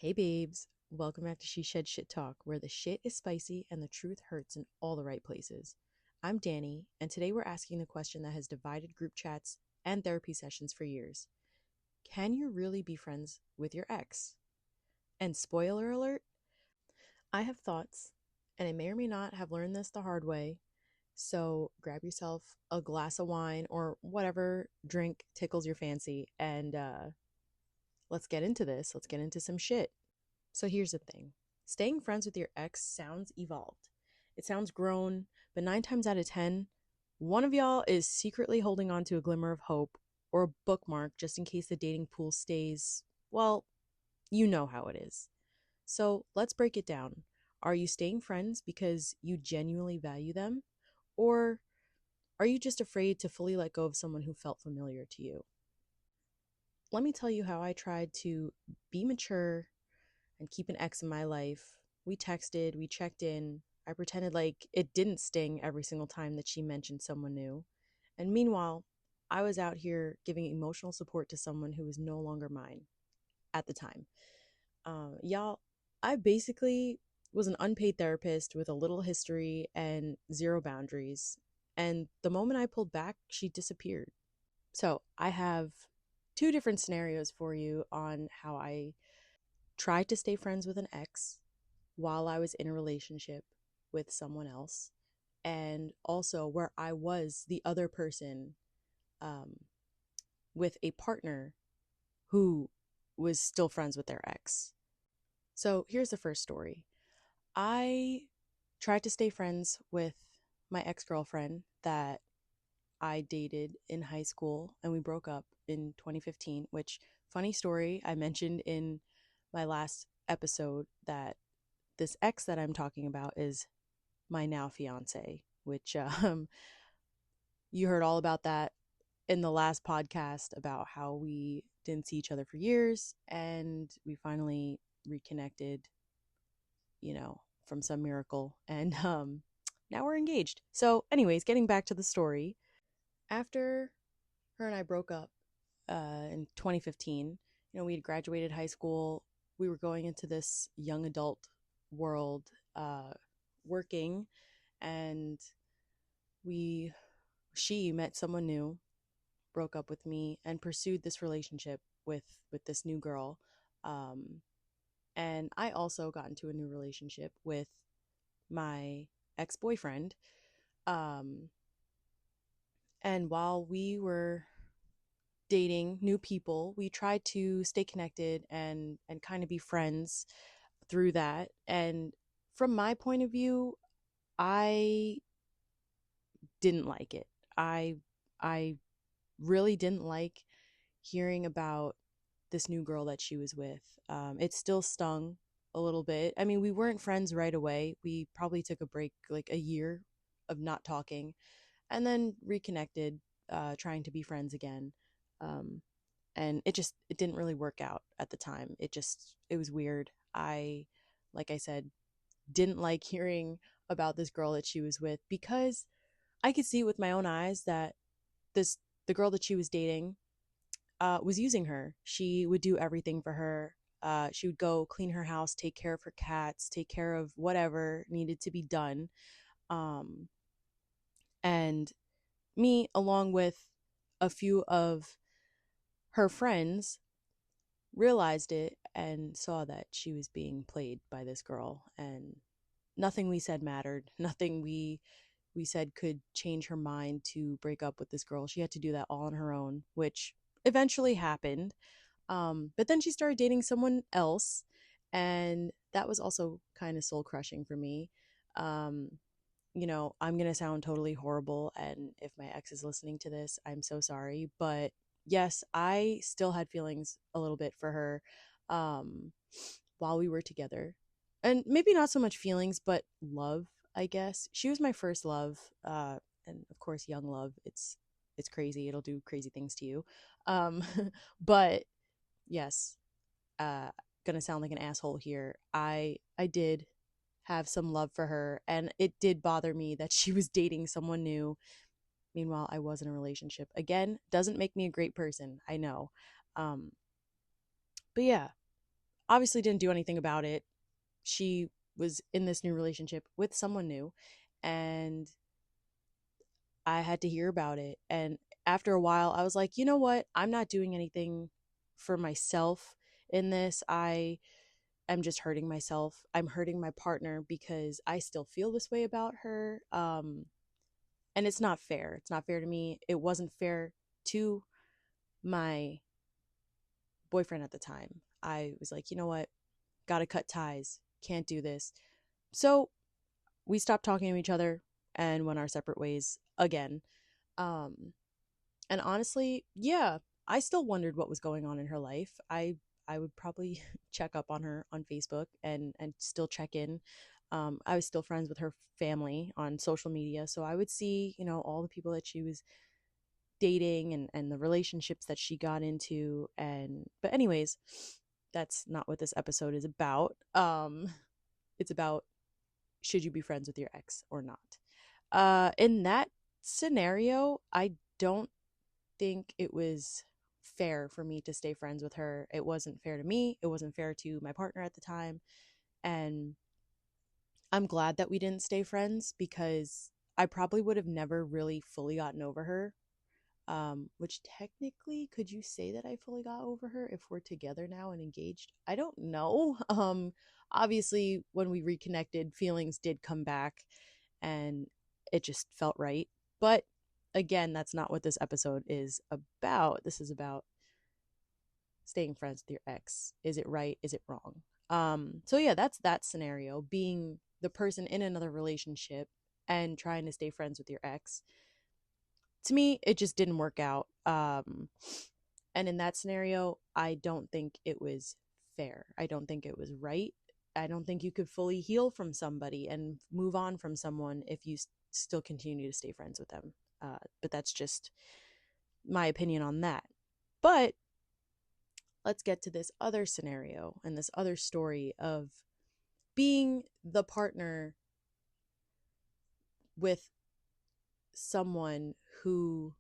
Hey babes, welcome back to She Shed Shit Talk, where the shit is spicy and the truth hurts in all the right places. I'm Danny, and today we're asking the question that has divided group chats and therapy sessions for years. Can you really be friends with your ex? And spoiler alert, I have thoughts, and I may or may not have learned this the hard way. So grab yourself a glass of wine or whatever drink tickles your fancy, and let's get into this. Let's get into some shit. So here's the thing, staying friends with your ex sounds evolved. It sounds grown, but 9 times out of 10, one of y'all is secretly holding on to a glimmer of hope or a bookmark just in case the dating pool stays, well, you know how it is. So let's break it down. Are you staying friends because you genuinely value them? Or are you just afraid to fully let go of someone who felt familiar to you? Let me tell you how I tried to be mature and keep an ex in my life. We texted, we checked in. I pretended like it didn't sting every single time that she mentioned someone new. And meanwhile, I was out here giving emotional support to someone who was no longer mine at the time. Y'all, I basically was an unpaid therapist with a little history and zero boundaries. And the moment I pulled back, she disappeared. So I have two different scenarios for you on how I tried to stay friends with an ex while I was in a relationship with someone else, and also where I was the other person um, with a partner who was still friends with their ex. So here's the first story. I tried to stay friends with my ex girlfriend that I dated in high school, and we broke up in 2015, which, funny story, I mentioned in my last episode that this ex that I'm talking about is my now fiance, which you heard all about that in the last podcast about how we didn't see each other for years and we finally reconnected, from some miracle. And now we're engaged. So, anyways, getting back to the story, after her and I broke up in 2015, we had graduated high school. We were going into this young adult world, working, and we she met someone new, broke up with me, and pursued this relationship with this new girl. Um, and I also got into a new relationship with my ex boyfriend. Um, and while we were dating new people, we tried to stay connected and kind of be friends through that. And from my point of view, I didn't like it. I really didn't like hearing about this new girl that she was with. It still stung a little bit. I mean, we weren't friends right away. We probably took a break, like a year of not talking, and then reconnected, trying to be friends again. Um, and it didn't really work out at the time. It was weird. Like I said, didn't like hearing about this girl that she was with because I could see with my own eyes that this the girl that she was dating was using her. She would do everything for her. She would go clean her house, take care of her cats, take care of whatever needed to be done. Um, and me, along with a few of her friends, realized it and saw that she was being played by this girl. And nothing we said mattered. Nothing we said could change her mind to break up with this girl. She had to do that all on her own, which eventually happened. But then she started dating someone else, and that was also kind of soul crushing for me. Um, I'm going to sound totally horrible, and if my ex is listening to this, I'm so sorry. But yes, I still had feelings a little bit for her um, while we were together. And maybe not so much feelings, but love, I guess. She was my first love, and of course, young love. It's crazy. It'll do crazy things to you. Um, but yes, uh gonna sound like an asshole here. I did have some love for her, and it did bother me that she was dating someone new. Meanwhile, I was in a relationship. Again, doesn't make me a great person, I know. um but yeah, obviously didn't do anything about it. She was in this new relationship with someone new, and I had to hear about it. And after a while, I was like, you know what? I'm not doing anything for myself in this. I'm just hurting myself. I'm hurting my partner because I still feel this way about her. And it's not fair. It's not fair to me. It wasn't fair to my boyfriend at the time. I was like, you know what? Gotta cut ties. Can't do this. So we stopped talking to each other and went our separate ways again. Um, and honestly, yeah, I still wondered what was going on in her life. I would probably check up on her on Facebook and still check in. I was still friends with her family on social media, so I would see, all the people that she was dating and the relationships that she got into. And but anyways, that's not what this episode is about. It's about, should you be friends with your ex or not? In that scenario, I don't think it was fair for me to stay friends with her. It wasn't fair to me. It wasn't fair to my partner at the time. And I'm glad that we didn't stay friends because I probably would have never really fully gotten over her. Which technically, could you say that I fully got over her if we're together now and engaged? I don't know. Obviously, when we reconnected, feelings did come back and it just felt right. But again, that's not what this episode is about. This is about staying friends with your ex. Is it right? Is it wrong? So yeah, that's that scenario, being the person in another relationship and trying to stay friends with your ex. To me, it just didn't work out. And in that scenario, I don't think it was fair. I don't think it was right. I don't think you could fully heal from somebody and move on from someone if you still continue to stay friends with them. But that's just my opinion on that. But let's get to this other scenario and this other story of being the partner with someone who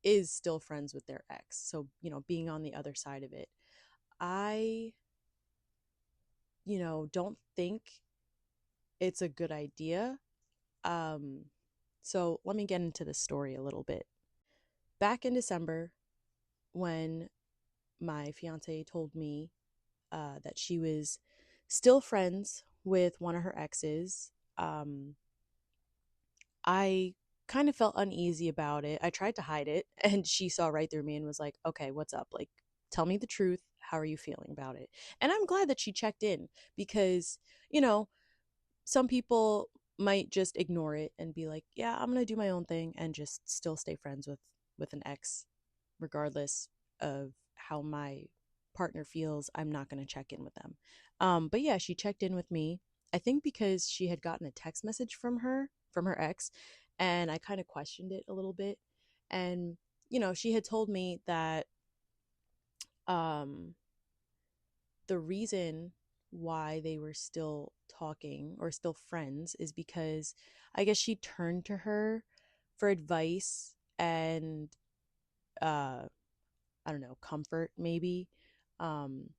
is still friends with their ex. So, being on the other side of it. I, don't think it's a good idea. Um, so let me get into the story a little bit. Back in December, when my fiance told me that she was still friends with one of her exes, I kind of felt uneasy about it. I tried to hide it, and she saw right through me and was like, okay, what's up? Like, tell me the truth. How are you feeling about it? And I'm glad that she checked in because, you know, some people might just ignore it and be like, yeah, I'm going to do my own thing and just still stay friends with an ex regardless of how my partner feels. I'm not going to check in with them. But yeah, she checked in with me. I think because she had gotten a text message from her ex, and I kind of questioned it a little bit. And she had told me that um the reason why they were still talking or still friends is because I guess she turned to her for advice and uh I don't know, comfort maybe, um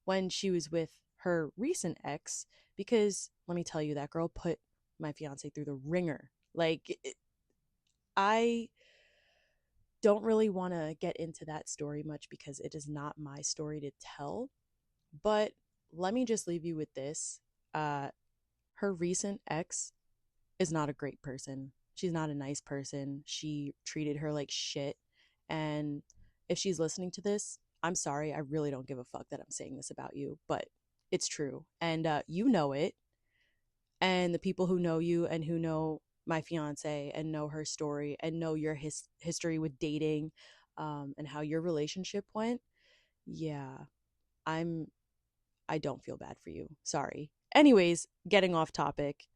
when she was with her recent ex, because let me tell you, that girl put my fiance through the ringer. Like I don't really want to get into that story much because it is not my story to tell, but let me just leave you with this. Uh her recent ex is not a great person. She's not a nice person. She treated her like shit. And if she's listening to this, I'm sorry. I really don't give a fuck that I'm saying this about you, but it's true. And you know it. And the people who know you and who know my fiance and know her story and know your history with dating, and how your relationship went, yeah, I'm I don't feel bad for you. Sorry. Anyways, getting off topic.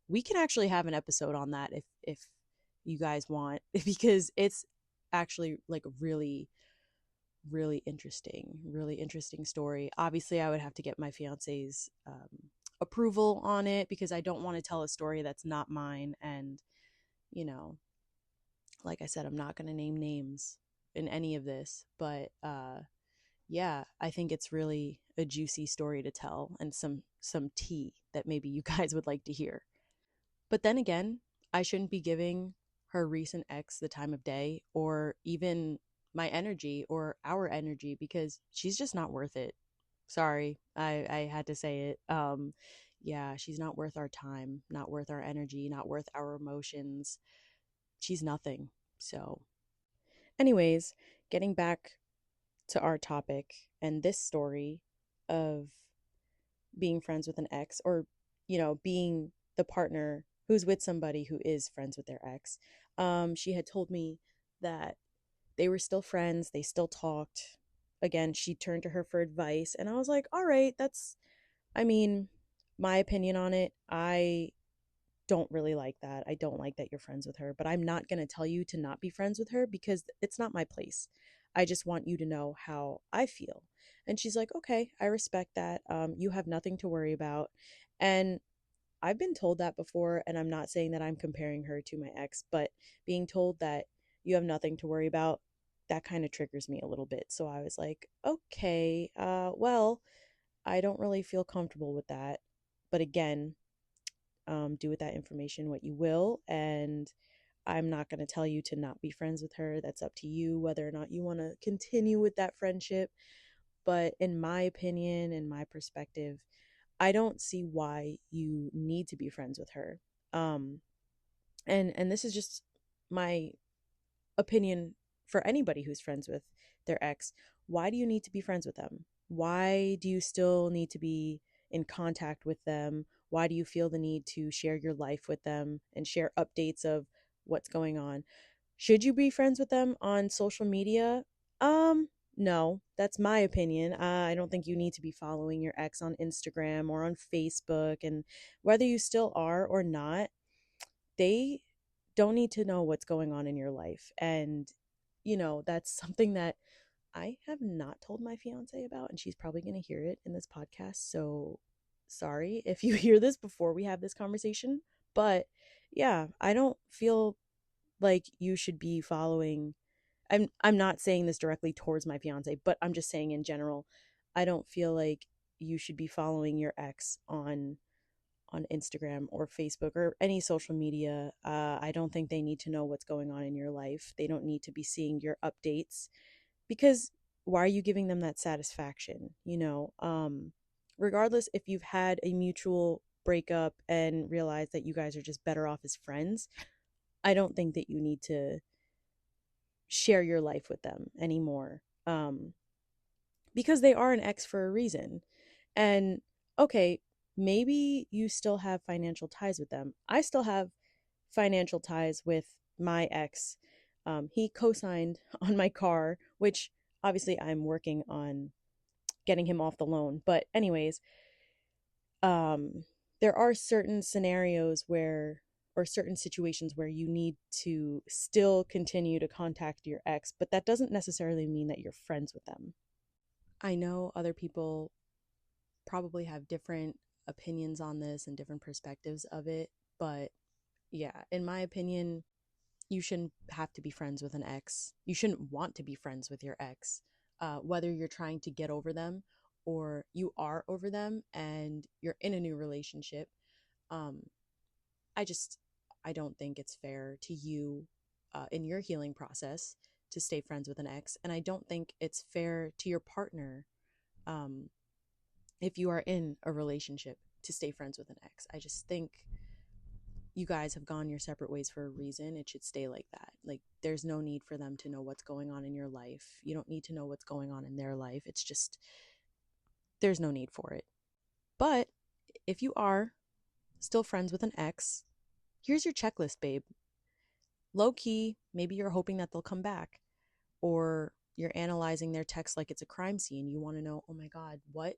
We can actually have an episode on that if you guys want because it's actually like really interesting story. Obviously, I would have to get my fiance's approval on it because I don't want to tell a story that's not mine. And you know, like I said, I'm not going to name names in any of this, but yeah, I think it's really a juicy story to tell and some tea that maybe you guys would like to hear. But then again, I shouldn't be giving her recent ex the time of day or even my energy or our energy because she's just not worth it. Sorry, I had to say it. Yeah, she's not worth our time, not worth our energy, not worth our emotions. She's nothing. So, anyways, getting back to our topic and this story of being friends with an ex or, being the partner who's with somebody who is friends with their ex. She had told me that they were still friends, they still talked. Again, she turned to her for advice, and I was like, all right, I mean, my opinion on it. I don't really like that. I don't like that you're friends with her, but I'm not going to tell you to not be friends with her because it's not my place. I just want you to know how I feel. And she's like, okay, I respect that. You have nothing to worry about. And I've been told that before, and I'm not saying that I'm comparing her to my ex, but being told that you have nothing to worry about, that kind of triggers me a little bit. So I was like, okay, well, I don't really feel comfortable with that. But again, do with that information what you will. And I'm not going to tell you to not be friends with her. That's up to you whether or not you want to continue with that friendship. But in my opinion, in my perspective, I don't see why you need to be friends with her. Um, and this is just my opinion for anybody who's friends with their ex. Why do you need to be friends with them? Why do you still need to be in contact with them? Why do you feel the need to share your life with them and share updates of what's going on? Should you be friends with them on social media? No, that's my opinion. I don't think you need to be following your ex on Instagram or on Facebook. And whether you still are or not, they don't need to know what's going on in your life. And, that's something that I have not told my fiance about, and she's probably going to hear it in this podcast. So sorry if you hear this before we have this conversation. But yeah, I don't feel like you should be following. I'm not saying this directly towards my fiance, but I'm just saying in general, I don't feel like you should be following your ex on Instagram or Facebook or any social media. I don't think they need to know what's going on in your life. They don't need to be seeing your updates because why are you giving them that satisfaction? Regardless if you've had a mutual breakup and realize that you guys are just better off as friends, I don't think that you need to share your life with them anymore. Because they are an ex for a reason. And okay, maybe you still have financial ties with them. I still have financial ties with my ex. He co signed on my car, which obviously I'm working on getting him off the loan. But, anyways, um, there are certain scenarios where, or certain situations where you need to still continue to contact your ex, but that doesn't necessarily mean that you're friends with them. I know other people probably have different opinions on this and different perspectives of it, but yeah, in my opinion, you shouldn't have to be friends with an ex. You shouldn't want to be friends with your ex, whether you're trying to get over them or you are over them and you're in a new relationship. Um, I just, I don't think it's fair to you in your healing process to stay friends with an ex. And I don't think it's fair to your partner um, if you are in a relationship to stay friends with an ex. I just think you guys have gone your separate ways for a reason. It should stay like that. Like, there's no need for them to know what's going on in your life. You don't need to know what's going on in their life. It's just, there's no need for it. But if you are still friends with an ex, here's your checklist, babe. Low key, maybe you're hoping that they'll come back, or you're analyzing their text like it's a crime scene. You want to know, oh my God, what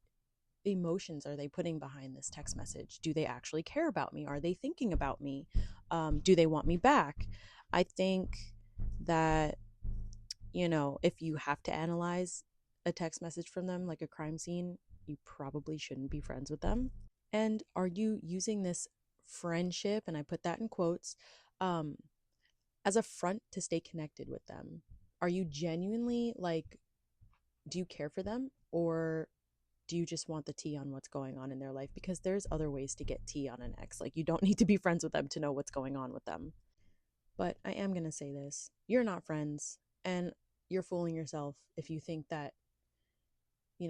emotions are they putting behind this text message? Do they actually care about me? Are they thinking about me? Do they want me back? I think that, if you have to analyze a text message from them like a crime scene, you probably shouldn't be friends with them. And are you using this friendship, and I put that in quotes, um, as a front to stay connected with them? Are you genuinely like do you care for them, or do you just want the tea on what's going on in their life? Because there's other ways to get tea on an ex. Like, you don't need to be friends with them to know what's going on with them. But I am going to say this. You're not friends, and you're fooling yourself if you think that,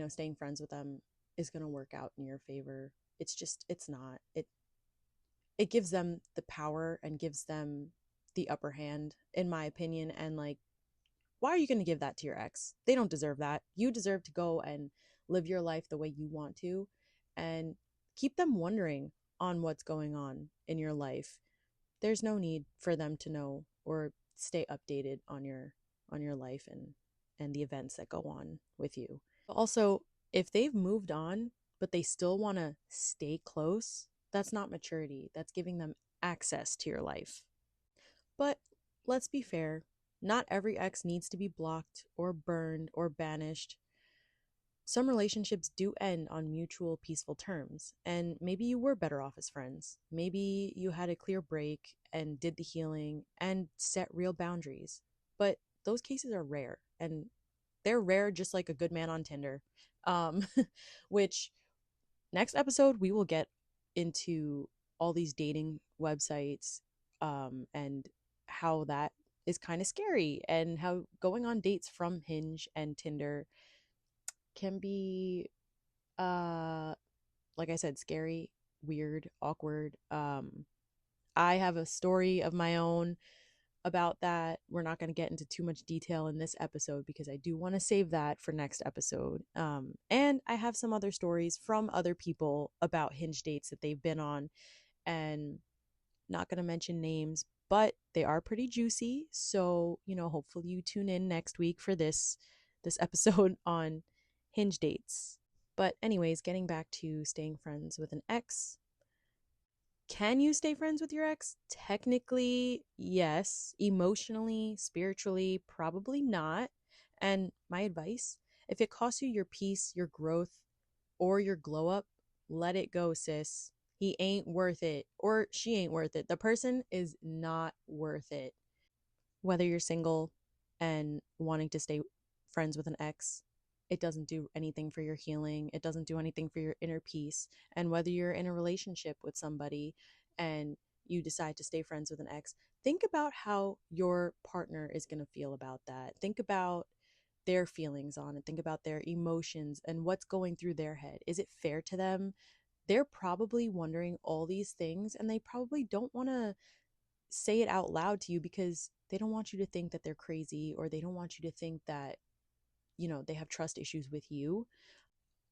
staying friends with them is going to work out in your favor. It's not. It gives them the power and gives them the upper hand, in my opinion. And like, why are you going to give that to your ex? They don't deserve that. You deserve to go and live your life the way you want to, and keep them wondering on what's going on in your life. There's no need for them to know or stay updated on your life and the events that go on with you. Also, if they've moved on but they still want to stay close, that's not maturity. That's giving them access to your life. But let's be fair, not every ex needs to be blocked or burned or banished. Some relationships do end on mutual, peaceful terms, and maybe you were better off as friends. Maybe you had a clear break and did the healing and set real boundaries. But those cases are rare, and they're rare just like a good man on Tinder. Um, which next episode we will get into all these dating websites, and how that is kind of scary, and how going on dates from Hinge and Tinder can be, uh like I said, scary, weird, awkward. I have a story of my own about that. We're not going to get into too much detail in this episode because I do want to save that for next episode. And I have some other stories from other people about Hinge dates that they've been on, and not going to mention names, but they are pretty juicy. So, hopefully you tune in next week for this episode on Hinge dates. But anyways, getting back to staying friends with an ex. Can you stay friends with your ex? Technically, yes. Emotionally, spiritually, probably not. And my advice, if it costs you your peace, your growth, or your glow up, let it go, sis. He ain't worth it, or she ain't worth it. The person is not worth it. Whether you're single and wanting to stay friends with an ex, it doesn't do anything for your healing. It doesn't do anything for your inner peace. And whether you're in a relationship with somebody and you decide to stay friends with an ex, think about how your partner is going to feel about that. Think about their feelings on it. Think about their emotions and what's going through their head. Is it fair to them? They're probably wondering all these things, and they probably don't want to say it out loud to you because they don't want you to think that they're crazy, or they don't want you to think that, they have trust issues with you.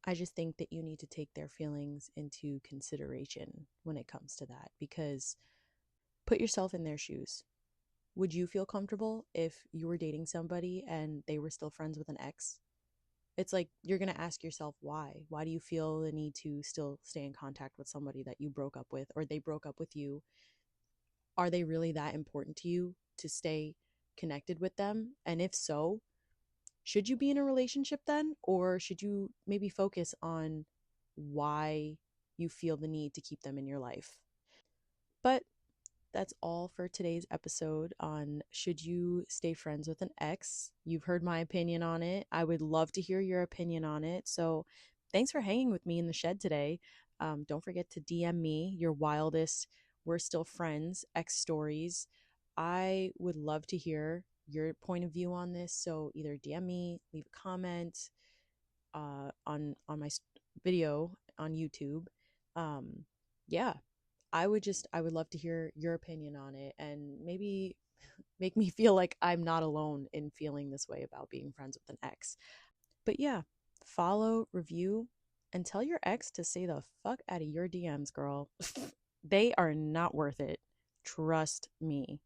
I just think that you need to take their feelings into consideration when it comes to that, because put yourself in their shoes. Would you feel comfortable if you were dating somebody and they were still friends with an ex? It's like you're going to ask yourself why. Why do you feel the need to still stay in contact with somebody that you broke up with, or they broke up with you? Are they really that important to you to stay connected with them? And if so, should you be in a relationship then? Or should you maybe focus on why you feel the need to keep them in your life? But that's all for today's episode on should you stay friends with an ex. You've heard my opinion on it. I would love to hear your opinion on it. So thanks for hanging with me in the shed today. Don't forget to DM me your wildest "we're still friends" ex stories. I would love to hear your point of view on this. So either DM me, leave a comment, on my video on YouTube. Yeah, I would love to hear your opinion on it, and maybe make me feel like I'm not alone in feeling this way about being friends with an ex. But yeah, follow, review, and tell your ex to stay the fuck out of your DMs, girl. They are not worth it. Trust me.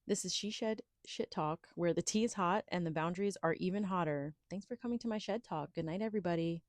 This is She Shed Shit Talk, where the tea is hot and the boundaries are even hotter. Thanks for coming to my shed talk. Good night, everybody.